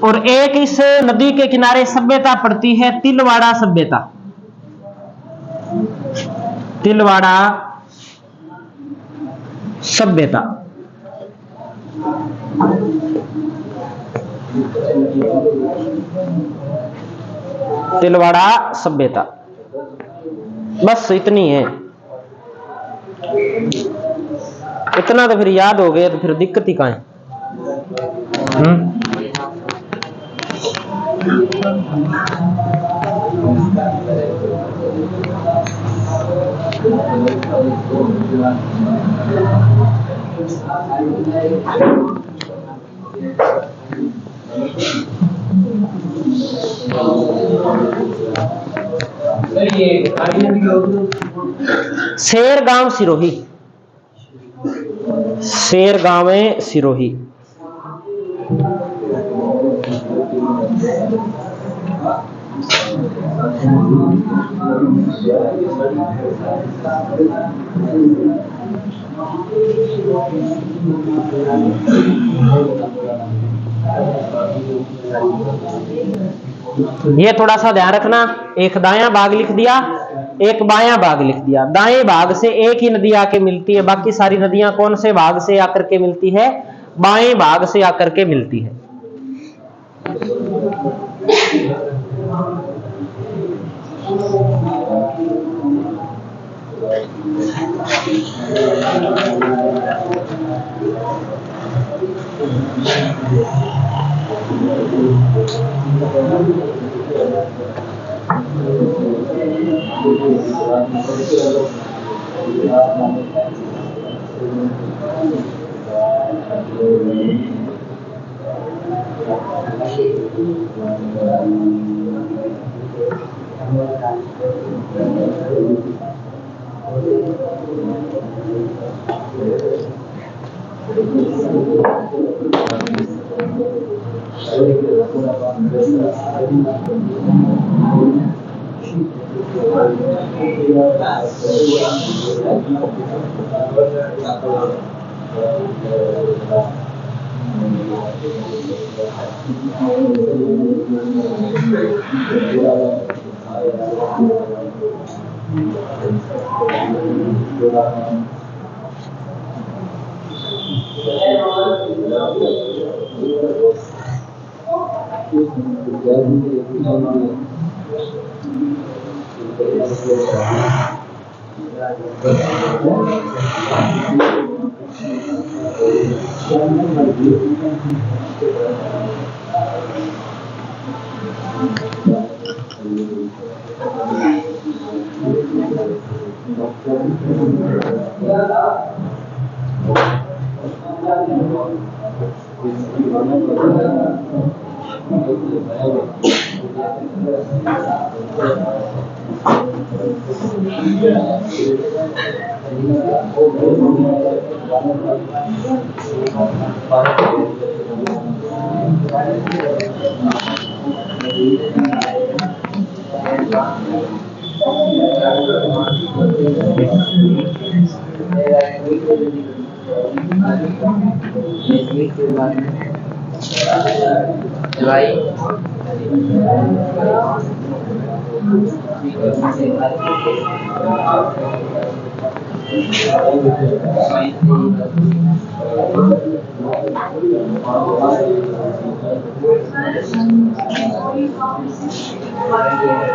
और एक इस नदी के किनारे सभ्यता पड़ती है तिलवाड़ा सभ्यता। तिलवाड़ा सभ्यता। तिलवाड़ा सभ्यता। बस इतनी है। इतना तो फिर याद हो गया तो फिर दिक्कत ही कहां है? शेर गांव सिरोही। शेर गांव में सिरोही। ये थोड़ा सा ध्यान रखना, एक दायां भाग लिख दिया, एक बायां भाग लिख दिया। दाएं भाग से एक ही नदी आके मिलती है, बाकी सारी नदियां कौन से भाग से आकर के मिलती है? बाएं भाग से आकर के मिलती है।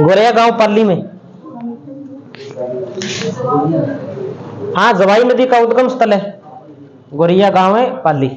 गोरिया गांव पाली में, हाँ, जवाई नदी का उद्गम स्थल है। गोरिया गांव है पाली।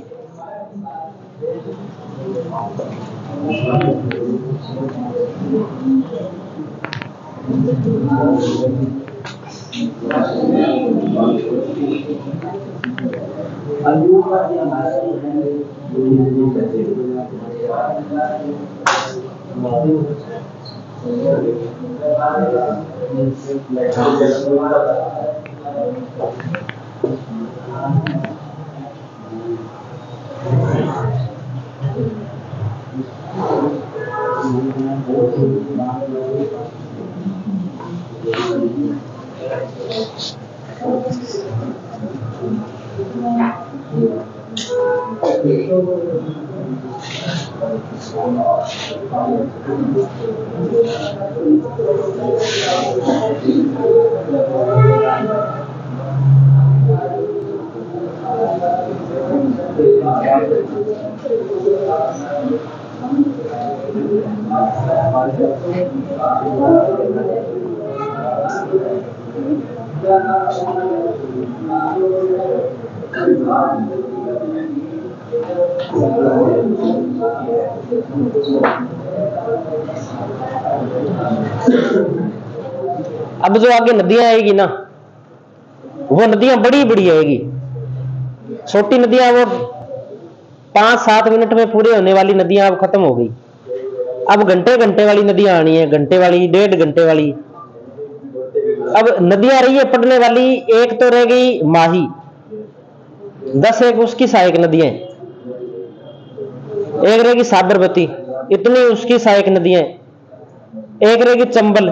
अब जो आगे नदियां आएगी ना, वो नदियां बड़ी बड़ी आएगी। छोटी नदियां वो 5-7 मिनट में पूरे होने वाली नदियां अब खत्म हो गई। अब घंटे घंटे वाली नदियां आनी है, घंटे वाली, 1.5 घंटे वाली। अब नदियां रही है पड़ने वाली, एक तो रह गई माही, 10 एक उसकी सहायक नदियां, एक रहेगी साबरमती, इतनी उसकी सहायक नदियां, एक रहेगी चंबल,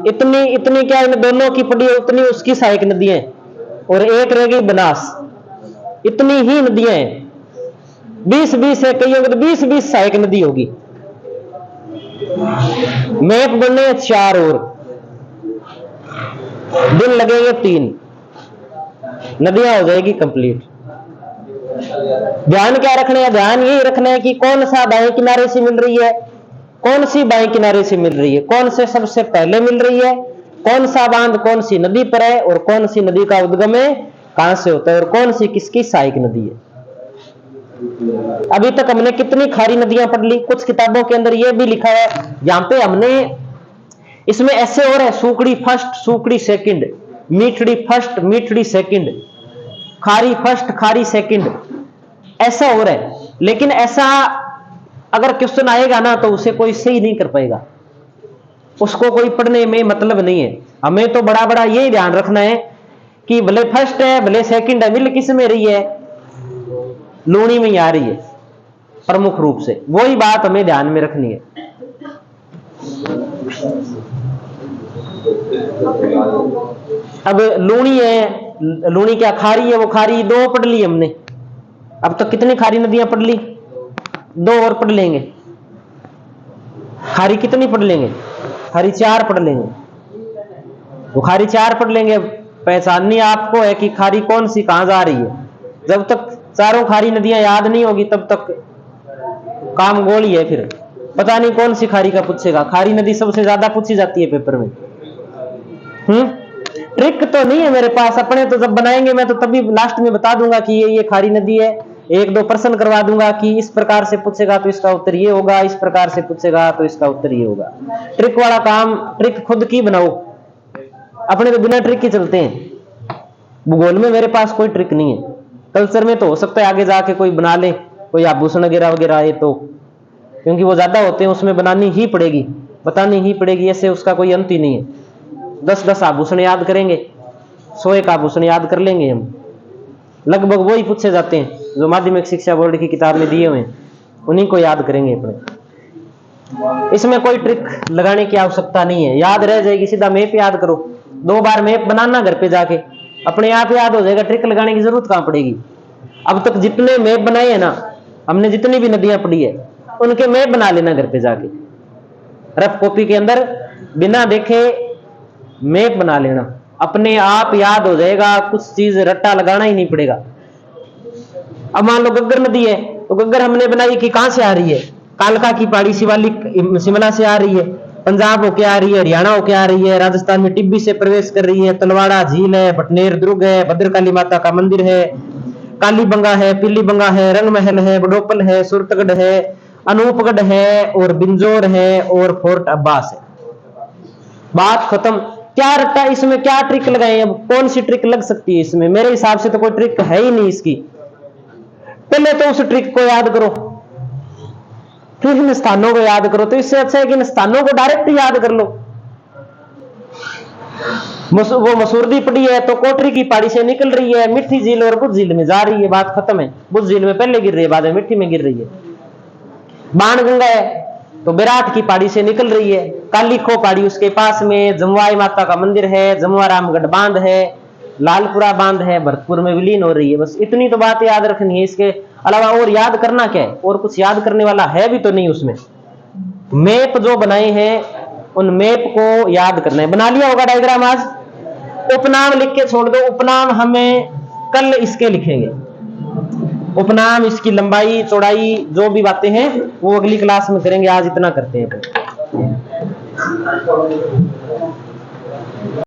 इतनी इतनी क्या इन दोनों की पड़ी है उतनी उसकी सहायक नदियां, और एक रहेगी बनास, इतनी ही नदियां हैं। 20-20 है, कई होंगे तो 20-20 सहायक नदी होगी। मैप बनने 4 और दिन लगेंगे 3, नदियां हो जाएगी कंप्लीट। ध्यान क्या रखना है? ध्यान यही रखना है कि कौन सा दाएं किनारे से मिल रही है, कौन सी बाएं किनारे से मिल रही है, कौन से सबसे पहले मिल रही है, कौन सा बांध कौन सी नदी पर है, और कौन सी नदी का उद्गम है, कहां से होता है, और कौन सी किसकी सहायक नदी है। अभी तक हमने कितनी खारी नदियां पढ़ ली। कुछ किताबों के अंदर यह भी लिखा है, यहां पे हमने इसमें ऐसे और है, सूकड़ी फर्स्ट सूकड़ी सेकंड, मीठड़ी फर्स्ट मीठड़ी सेकंड, खारी फर्स्ट खारी सेकंड, ऐसा हो रहा है। लेकिन ऐसा अगर क्वेश्चन आएगा ना तो उसे कोई सही नहीं कर पाएगा, उसको कोई पढ़ने में मतलब नहीं है। हमें तो बड़ा बड़ा यही ध्यान रखना है कि भले फर्स्ट है भले सेकंड है, मिल किस में रही है, लूणी में आ रही है प्रमुख रूप से, वही बात हमें ध्यान में रखनी है। अब लूणी है, लूणी क्या खारी है, वो खारी 2 पढ़ ली हमने। अब तक कितनी खारी नदियां पढ़ ली? 2 और पढ़ लेंगे। खारी कितनी पढ़ लेंगे? खारी 4 पढ़ लेंगे। वो खारी 4 पढ़ लेंगे। पहचाननी आपको है कि खारी कौन सी कहां जा रही है। जब तक चारों खारी नदियां याद नहीं होगी तब तक काम गोल ही है। फिर पता नहीं कौन सी खारी का पूछेगा। खारी नदी सबसे ज्यादा पूछी जाती है पेपर में। ट्रिक तो नहीं है मेरे पास, अपने तो जब बनाएंगे मैं तो तभी लास्ट में बता दूंगा कि ये खारी नदी है। 1-2 प्रश्न करवा दूंगा कि इस प्रकार से पूछेगा तो इसका उत्तर ये होगा, इस प्रकार से पूछेगा तो इसका उत्तर ये होगा। ट्रिक वाला काम ट्रिक खुद की बनाओ, अपने तो बिना ट्रिक के चलते हैं। भूगोल में मेरे पास कोई ट्रिक नहीं है। कल्चर में तो हो सकता है आगे जाके कोई बना ले, कोई आभूषण वगैरह वगैरह आए तो, क्योंकि वो ज्यादा होते हैं उसमें बनानी ही पड़ेगी, बतानी ही पड़ेगी, ऐसे उसका कोई अंत ही नहीं है। 10-10 आभूषण याद करेंगे, 101 आभूषण याद कर लेंगे हम, लगभग वही पूछे जाते हैं जो माध्यमिक शिक्षा बोर्ड की किताब में दिए हुए हैं, उन्हीं को याद करेंगे अपने। इसमें कोई ट्रिक लगाने की आवश्यकता नहीं है, याद रह जाएगी। सीधा मैप याद करो, 2 बार मैप बनाना घर पे जाके, अपने आप याद हो जाएगा। ट्रिक लगाने की जरूरत कहां पड़ेगी। अब तक जितने मैप बनाए हैं ना हमने, जितनी भी नदियां पढ़ी है उनके मैप बना लेना घर पे जाके, रफ कॉपी के अंदर बिना देखे मैप बना लेना, अपने आप याद हो जाएगा। कुछ चीज रट्टा लगाना ही नहीं पड़ेगा। अब मान लो गग्गर नदी है तो गग्गर हमने बनाई कि कहां से आ रही है, कालका की पहाड़ी शिवालिक शिमला से आ रही है, पंजाब होके आ रही है, हरियाणा होके आ रही है, राजस्थान में टिब्बी से प्रवेश कर रही है, तलवाड़ा झील है, भटनेर दुर्ग है, भद्रकाली माता का मंदिर है, कालीबंगा है, पीलीबंगा है, रंग महल है, बडोपल है, सुरतगढ़ है, अनूपगढ़ है, और बिंजोर है, और फोर्ट अब्बास है। बात खत्म। क्या रट्टा इसमें, क्या ट्रिक लगाए? अब कौन सी ट्रिक लग सकती है इसमें? मेरे हिसाब से तो कोई ट्रिक है ही नहीं इसकी। पहले तो उस ट्रिक को याद करो, फिर इन स्थानों को याद करो। तो इससे अच्छा है कि इन स्थानों को डायरेक्ट याद कर लो। वो मसूरदी पड़ी है तो कोटरी की पहाड़ी से निकल रही है, मिट्टी झील और बुद्ध झील में जा रही है, बात खत्म है। बुद्ध झील में पहले गिर रही है, बाद में मिट्टी में गिर रही है। बाणगंगा है तो विराट की पहाड़ी से निकल रही है, काली खो पहाड़ी उसके पास में, जमुआई माता का मंदिर है, जमुआ रामगढ़ बांध है, लालपुरा बांध है, भरतपुर में विलीन हो रही है। बस इतनी तो बात याद रखनी है। इसके अलावा और याद करना क्या है? और कुछ याद करने वाला है भी तो नहीं उसमें। मैप जो बनाए हैं उन मैप को याद करना है। बना लिया होगा डायग्राम आज? उपनाम लिख के छोड़ दो। उपनाम हमें कल इसके लिखेंगे, उपनाम, इसकी लंबाई चौड़ाई जो भी बातें हैं वो अगली क्लास में करेंगे। आज इतना करते हैं।